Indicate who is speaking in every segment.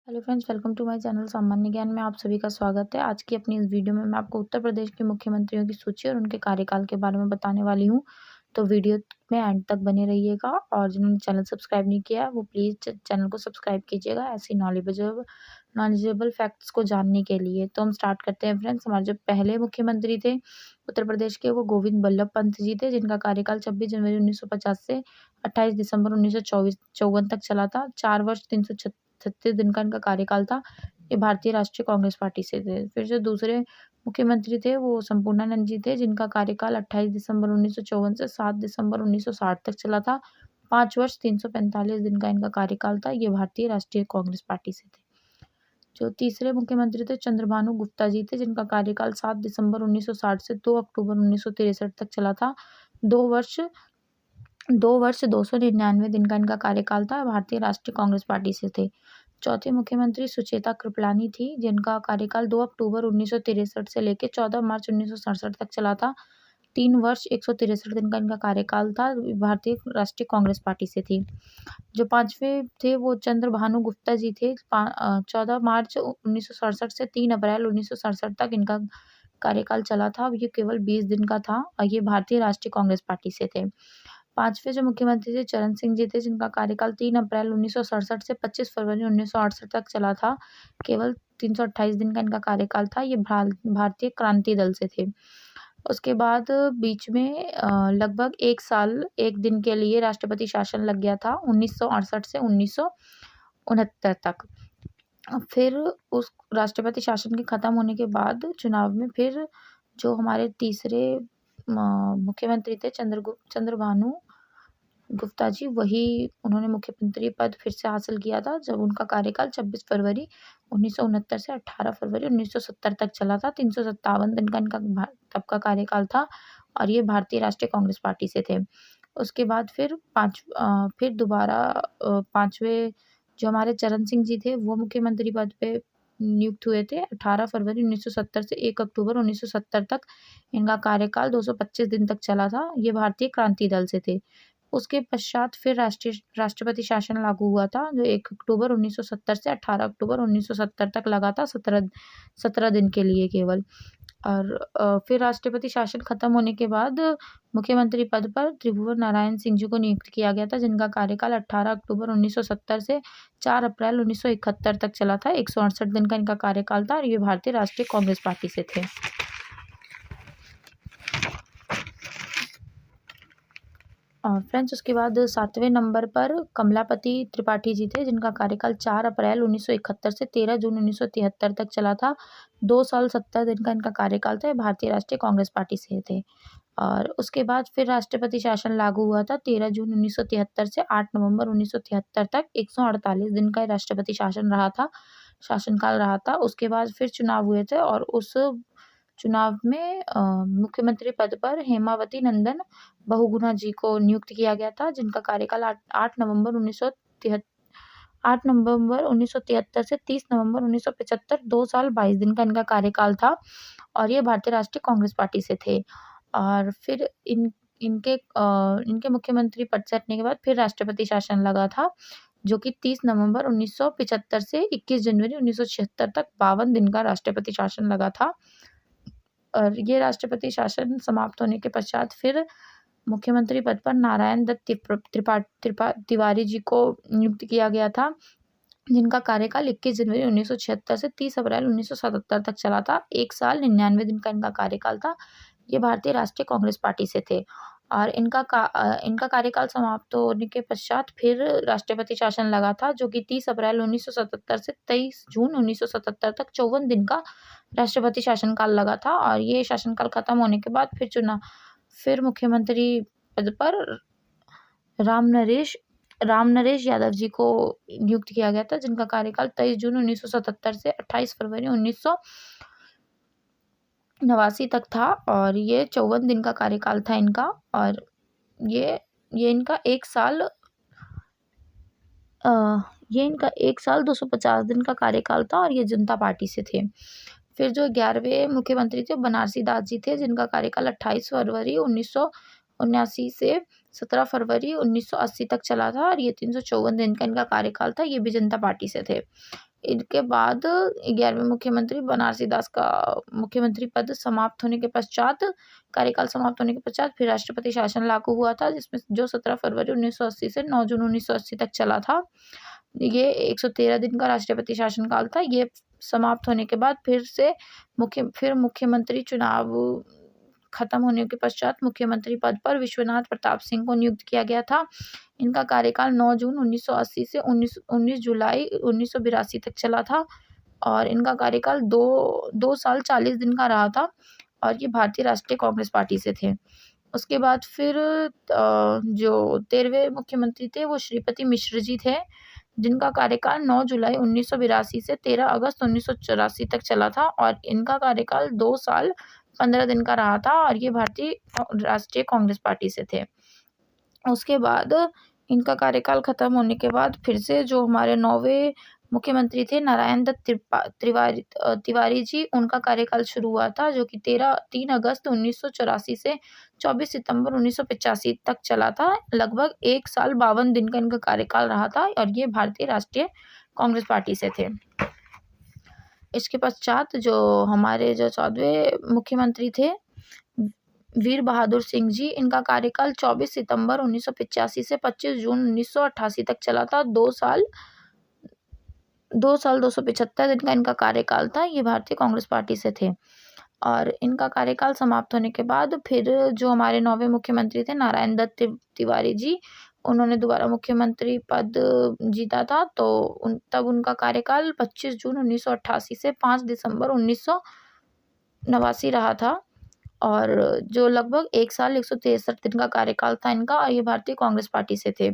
Speaker 1: Hello friends, welcome to my channel सामान्य ज्ञान में आप सभी का स्वागत है। आज की अपनी इस वीडियो में मैं आपको उत्तर प्रदेश के मुख्यमंत्रियों की सूची और उनके कार्यकाल के बारे में बताने वाली हूँ। तो वीडियो में एंड तक बने रहिएगा और जिन्होंने चैनल सब्सक्राइब नहीं किया है वो प्लीज़ चैनल को सब्सक्राइब कीजिएगा ऐसी नॉलेजेबल फैक्ट्स को जानने के लिए। तो हम स्टार्ट करते हैं फ्रेंड्स। हमारे जो पहले मुख्यमंत्री थे उत्तर प्रदेश के वो गोविंद बल्लभ पंत जी थे, जिनका कार्यकाल 26 जनवरी 1950 से 28 दिसंबर 1954 तक चला था। 4 वर्ष 336 दिन का इनका कार्यकाल था। ये भारतीय राष्ट्रीय कांग्रेस पार्टी से थे। फिर जो दूसरे मुख्यमंत्री थे वो संपूर्णानंद जी थे, जिनका कार्यकाल 28 दिसंबर 1954 से 7 दिसंबर 1960 तक चला था। 5 वर्ष 345 दिन का इनका कार्यकाल था। ये भारतीय राष्ट्रीय कांग्रेस पार्टी से थे। जो तीसरे मुख्यमंत्री थे चंद्रभानु गुप्ता जी थे, जिनका कार्यकाल 7 दिसंबर 1960 से 2 अक्टूबर 1963 तक चला था। 2 वर्ष 299 दिन का इनका कार्यकाल था। भारतीय राष्ट्रीय कांग्रेस पार्टी से थे। चौथी मुख्यमंत्री सुचेता कृपलानी थी, जिनका कार्यकाल 2 अक्टूबर 1963 से लेकर 14 मार्च 1967 तक चला था। 3 वर्ष 163 दिन का इनका कार्यकाल था। भारतीय राष्ट्रीय कांग्रेस पार्टी से थी। जो पांचवें थे वो चंद्रभानु गुप्ता जी थे। 14 मार्च 1967 से 3 अप्रैल 1967 तक इनका कार्यकाल चला था। ये केवल 20 दिन का था और ये भारतीय राष्ट्रीय कांग्रेस पार्टी से थे। पांचवें जो मुख्यमंत्री थे चरण सिंह जी थे, जिनका कार्यकाल 3 अप्रैल 1967 से 25 फरवरी 1968 तक चला था। केवल 328 दिन का इनका कार्यकाल था। ये भारतीय क्रांति दल से थे। उसके बाद बीच में लगभग 1 साल 1 दिन के लिए राष्ट्रपति शासन लग गया था 1968 से 1969 तक। फिर उस राष्ट्रपति शासन के खत्म होने के बाद चुनाव में फिर जो हमारे तीसरे मुख्यमंत्री थे चंद्रभानु गुप्ता जी, वही उन्होंने मुख्यमंत्री पद फिर से हासिल किया था, जब उनका कार्यकाल 26 फरवरी 1969 से 18 फरवरी 1970 तक चला था। 357 दिन का इनका तब का कार्यकाल था और ये भारतीय राष्ट्रीय कांग्रेस पार्टी से थे। उसके बाद फिर दोबारा पांचवें जो हमारे चरण सिंह जी थे वो मुख्यमंत्री पद पे नियुक्त हुए थे। 18 फरवरी 1970 से 1 अक्टूबर 1970 तक इनका कार्यकाल 225 दिन तक चला था। ये भारतीय क्रांति दल से थे। उसके पश्चात फिर राष्ट्रपति शासन लागू हुआ था, जो 1 अक्टूबर 1970 से 18 अक्टूबर 1970 तक लगा था, 17 दिन के लिए केवल। और फिर राष्ट्रपति शासन खत्म होने के बाद मुख्यमंत्री पद पर त्रिभुवन नारायण सिंह जी को नियुक्त किया गया था, जिनका कार्यकाल 18 अक्टूबर 1970 से 4 अप्रैल 1971 तक चला था। 168 दिन का इनका कार्यकाल था और ये भारतीय राष्ट्रीय कांग्रेस पार्टी से थे। फ्रेंड्स, उसके बाद 7वें नंबर पर कमलापति त्रिपाठी जी थे, जिनका कार्यकाल 4 अप्रैल 1971 से 13 जून 1973 तक चला था। 2 साल 70 दिन का इनका कार्यकाल था। भारतीय राष्ट्रीय कांग्रेस पार्टी से थे। और उसके बाद फिर राष्ट्रपति शासन लागू हुआ था 13 जून 1973 से 8 नवंबर 1973 तक। 148 दिन का राष्ट्रपति शासनकाल रहा था। उसके बाद फिर चुनाव हुए थे और उस चुनाव में मुख्यमंत्री पद पर हेमावती नंदन बहुगुणा जी को नियुक्त किया गया था, जिनका कार्यकाल 8 नवंबर 1973 से 30 नवंबर 1975, 2 साल 22 दिन का इनका कार्यकाल था और ये भारतीय राष्ट्रीय कांग्रेस पार्टी से थे। और फिर इनके मुख्यमंत्री पद से हटने के बाद फिर राष्ट्रपति शासन लगा था, जो कि 30 नवंबर 1975 से 21 जनवरी 1976 तक 52 दिन का राष्ट्रपति शासन लगा था। और ये राष्ट्रपति शासन समाप्त होने के पश्चात फिर मुख्यमंत्री पद पर नारायण दत्त तिवारी जी को नियुक्त किया गया था, जिनका कार्यकाल 21 जनवरी 1976 से 30 अप्रैल 1977 तक चला था। 1 साल 99 दिन का इनका कार्यकाल था। ये भारतीय राष्ट्रीय कांग्रेस पार्टी से थे और इनका कार्यकाल समाप्त होने के पश्चात फिर राष्ट्रपति शासन लगा था, जो कि 30 अप्रैल 1977 से 23 जून 1977 तक 54 दिन का राष्ट्रपति शासनकाल लगा था। और ये शासनकाल खत्म होने के बाद फिर मुख्यमंत्री पद पर राम नरेश यादव जी को नियुक्त किया गया था, जिनका कार्यकाल 23 जून 1977 से 28 फरवरी 1989 तक था और ये 54 दिन का कार्यकाल था इनका। और ये इनका 1 साल 250 दिन का कार्यकाल था और ये जनता पार्टी से थे। फिर जो 11वें मुख्यमंत्री थे बनारसी दास जी थे, जिनका कार्यकाल 28 फरवरी 1979 से 17 फरवरी 1980 तक चला था और ये 354 दिन का इनका कार्यकाल था। ये भी जनता पार्टी से थे। इनके बाद 11वें मुख्यमंत्री बनारसी दास का मुख्यमंत्री पद समाप्त होने के पश्चात कार्यकाल समाप्त होने के पश्चात फिर राष्ट्रपति शासन लागू हुआ था, जिसमें जो 17 फरवरी 1980 से 9 जून 1980 तक चला था। ये 113 दिन का राष्ट्रपति शासनकाल था। ये समाप्त होने के बाद फिर मुख्यमंत्री चुनाव खत्म होने के पश्चात मुख्यमंत्री पद पर विश्वनाथ प्रताप सिंह को नियुक्त किया गया था। इनका कार्यकाल 9 जून 1980 से 19 जुलाई 1982 तक चला था और इनका कार्यकाल 2 साल 40 दिन का रहा था और ये भारतीय राष्ट्रीय कांग्रेस पार्टी से थे। उसके बाद फिर जो 13वें मुख्यमंत्री थे वो श्रीपति मिश्र जी थे, जिनका कार्यकाल 9 जुलाई 1982 से 13 अगस्त 1984 तक चला था और इनका कार्यकाल 2 साल 15 दिन का रहा था और ये भारतीय राष्ट्रीय कांग्रेस पार्टी से थे। उसके बाद इनका कार्यकाल खत्म होने के बाद फिर से जो हमारे 9वें मुख्यमंत्री थे नारायण दत्त तिवारी जी, उनका कार्यकाल शुरू हुआ था, जो कि 3 अगस्त 1984 से 24 सितंबर 1985 तक चला था। लगभग 1 साल 52 दिन का इनका कार्यकाल रहा था और ये भारतीय राष्ट्रीय कांग्रेस पार्टी से थे। इसके पश्चात जो हमारे 14वें मुख्यमंत्री थे वीर बहादुर सिंह जी, इनका कार्यकाल 24 सितंबर 1985 से 25 जून 1988 तक चला था। 2 साल 275 दिन का इनका कार्यकाल था। ये भारतीय कांग्रेस पार्टी से थे और इनका कार्यकाल समाप्त होने के बाद फिर जो हमारे 9वें मुख्यमंत्री थे नारायण दत्त तिवारी जी, उन्होंने दोबारा मुख्यमंत्री पद जीता था। तो तब उनका कार्यकाल 25 जून 1988 से 5 दिसंबर 1989 रहा था और जो लगभग 1 साल 163 दिन का कार्यकाल था इनका और ये भारतीय कांग्रेस पार्टी से थे।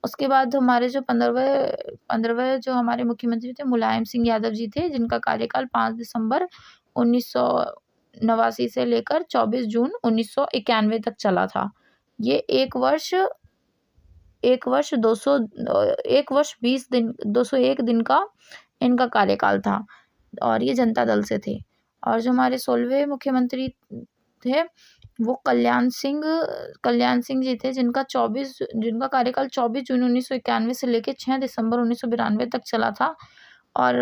Speaker 1: उसके बाद हमारे जो 15वें जो हमारे मुख्यमंत्री थे मुलायम सिंह यादव जी थे, जिनका कार्यकाल 5 दिसंबर 1989 से लेकर 24 जून 1991 तक चला था। ये 1 वर्ष 201 दिन का इनका कार्यकाल था और ये जनता दल से थे। और जो हमारे 16वें मुख्यमंत्री थे वो कल्याण सिंह जी थे, जिनका कार्यकाल 24 जून 1991 से लेकर 6 दिसंबर 1992 तक चला था और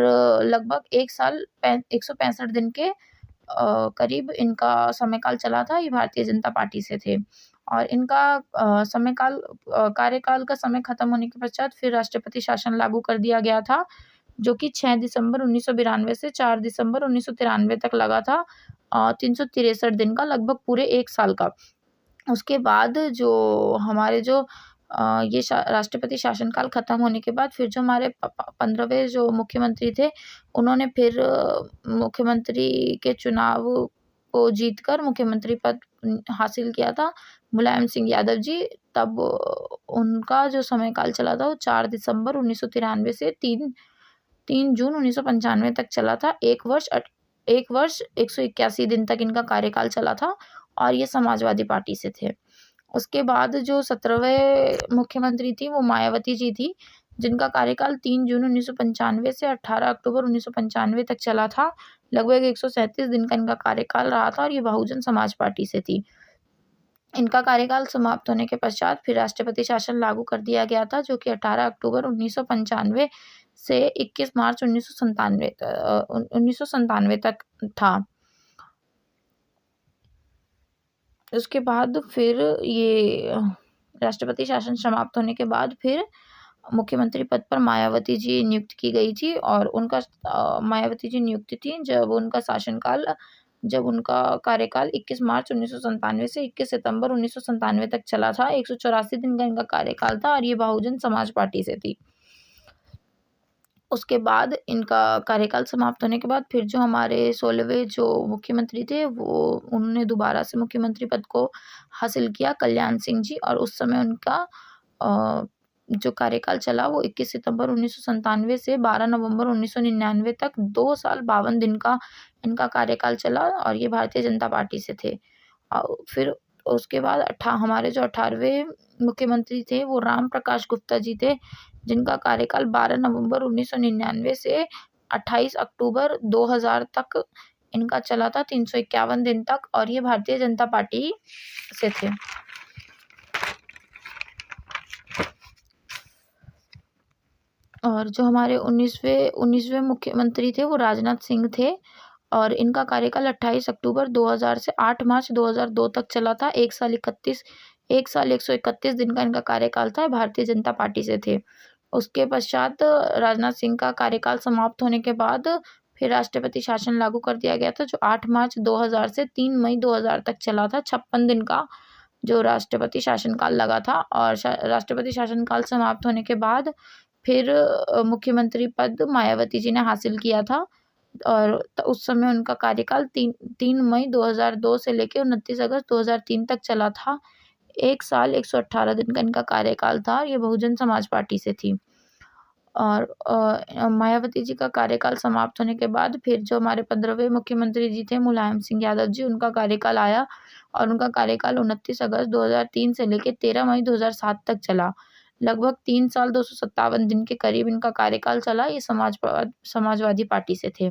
Speaker 1: लगभग 1 साल 165 दिन के करीब इनका समयकाल चला था। ये भारतीय जनता पार्टी से थे और इनका कार्यकाल का समय खत्म होने के पश्चात फिर राष्ट्रपति शासन लागू कर दिया गया था, जो कि 6 दिसंबर 1992 से 4 दिसंबर 1993 तक लगा था, 363 दिन का, लगभग पूरे 1 साल का। उसके बाद जो हमारे ये राष्ट्रपति शासनकाल खत्म होने के बाद फिर जो हमारे 15वें जो मुख्यमंत्री थे, उन्होंने फिर मुख्यमंत्री के चुनाव को जीतकर मुख्यमंत्री पद हासिल किया था, मुलायम सिंह यादव जी। तब उनका जो समयकाल चला था वो 4 दिसंबर 1993 से 3 जून 1995 तक चला था। 1 वर्ष 181 दिन तक इनका कार्यकाल चला था और ये समाजवादी पार्टी से थे। उसके बाद जो 17वें मुख्यमंत्री थी वो मायावती जी थी, जिनका कार्यकाल 3 जून 1995 से 18 अक्टूबर 1995 तक चला था। लगभग 137 दिन का इनका कार्यकाल रहा था और ये बहुजन समाज पार्टी से थी। इनका कार्यकाल समाप्त होने के पश्चात फिर राष्ट्रपति शासन लागू कर दिया गया था, जो कि 18 अक्टूबर 1995 से 21 मार्च 1997 तक था। उसके बाद फिर ये राष्ट्रपति शासन समाप्त होने के बाद फिर मुख्यमंत्री पद पर मायावती जी नियुक्त की गई थी और उनका मायावती जी नियुक्त थी जब उनका कार्यकाल 21 मार्च 1997 से 21 सितंबर 1997 तक चला था। 184 दिन का इनका कार्यकाल था और ये बहुजन समाज पार्टी से थी। उसके बाद इनका कार्यकाल समाप्त होने के बाद फिर जो हमारे 16वें जो मुख्यमंत्री थे उन्होंने दोबारा से मुख्यमंत्री पद को हासिल किया, कल्याण सिंह जी, और उस समय उनका जो कार्यकाल चला वो 21 सितंबर 1997 से 12 नवंबर 1999 तक 2 साल 52 दिन का इनका कार्यकाल चला और ये भारतीय जनता पार्टी से थे। फिर उसके बाद हमारे जो 18वें मुख्यमंत्री थे वो राम प्रकाश गुप्ता जी थे, जिनका कार्यकाल 12 नवंबर 1999 से 28 अक्टूबर 2000 तक इनका चला था, 351 दिन तक, और ये भारतीय जनता पार्टी से थे। और जो हमारे 19वें मुख्यमंत्री थे वो राजनाथ सिंह थे और इनका कार्यकाल 28 अक्टूबर 2000 से 8 मार्च 2002 तक चला था। 1 साल 131 दिन का इनका कार्यकाल था। भारतीय जनता पार्टी से थे। उसके पश्चात राजनाथ सिंह का कार्यकाल समाप्त होने के बाद फिर राष्ट्रपति शासन लागू कर दिया गया था, जो 8 मार्च 2000 से 3 मई 2000 तक चला था। 56 दिन का जो राष्ट्रपति शासनकाल लगा था और राष्ट्रपति शासनकाल समाप्त होने के बाद फिर मुख्यमंत्री पद मायावती जी ने हासिल किया था और उस समय उनका कार्यकाल 3 मई 2002 से लेकर 29 अगस्त 2003 तक चला था। 1 साल 118 दिन का इनका कार्यकाल था। ये बहुजन समाज पार्टी से थी। और मायावती जी का कार्यकाल समाप्त होने के बाद फिर जो हमारे 15वें मुख्यमंत्री जी थे मुलायम सिंह यादव जी, उनका कार्यकाल आया और उनका कार्यकाल 29 अगस्त 2003 से लेकर 13 मई 2007 तक चला। लगभग 3 साल 257 दिन के करीब इनका कार्यकाल चला। ये समाजवादी पार्टी से थे।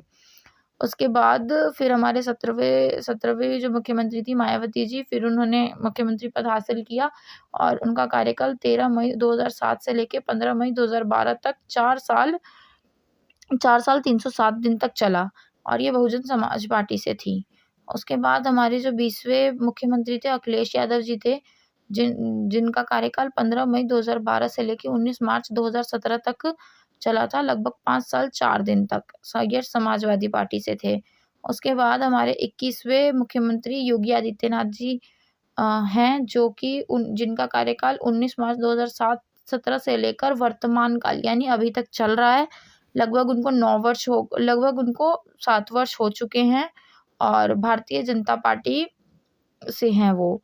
Speaker 1: उसके बाद फिर हमारे 17वें जो मुख्यमंत्री थी मायावती जी, फिर उन्होंने मुख्यमंत्री पद हासिल किया और उनका कार्यकाल 13 मई 2007 से लेकर 15 मई 2012 तक 4 साल 307 दिन तक चला और ये बहुजन समाज पार्टी से थी। उसके बाद हमारे जो 20वें मुख्यमंत्री थे अखिलेश यादव जी थे, जिनका कार्यकाल 15 मई 2012 से लेकर 19 मार्च 2017 तक चला था, लगभग 5 साल 4 दिन तक। ये समाजवादी पार्टी से थे। उसके बाद हमारे 21वें मुख्यमंत्री योगी आदित्यनाथ जी हैं, जो कि जिनका कार्यकाल 19 मार्च 2017 से लेकर वर्तमान काल यानी अभी तक चल रहा है। लगभग उनको 7 वर्ष हो चुके हैं और भारतीय जनता पार्टी से हैं वो।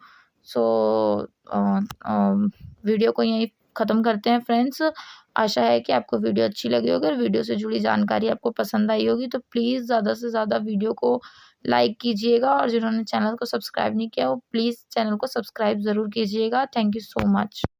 Speaker 1: वीडियो को यहीं ख़त्म करते हैं फ्रेंड्स। आशा है कि आपको वीडियो अच्छी लगी होगी। अगर वीडियो से जुड़ी जानकारी आपको पसंद आई होगी तो प्लीज़ ज़्यादा से ज़्यादा वीडियो को लाइक कीजिएगा और जिन्होंने चैनल को सब्सक्राइब नहीं किया वो प्लीज़ चैनल को सब्सक्राइब ज़रूर कीजिएगा। Thank you so much.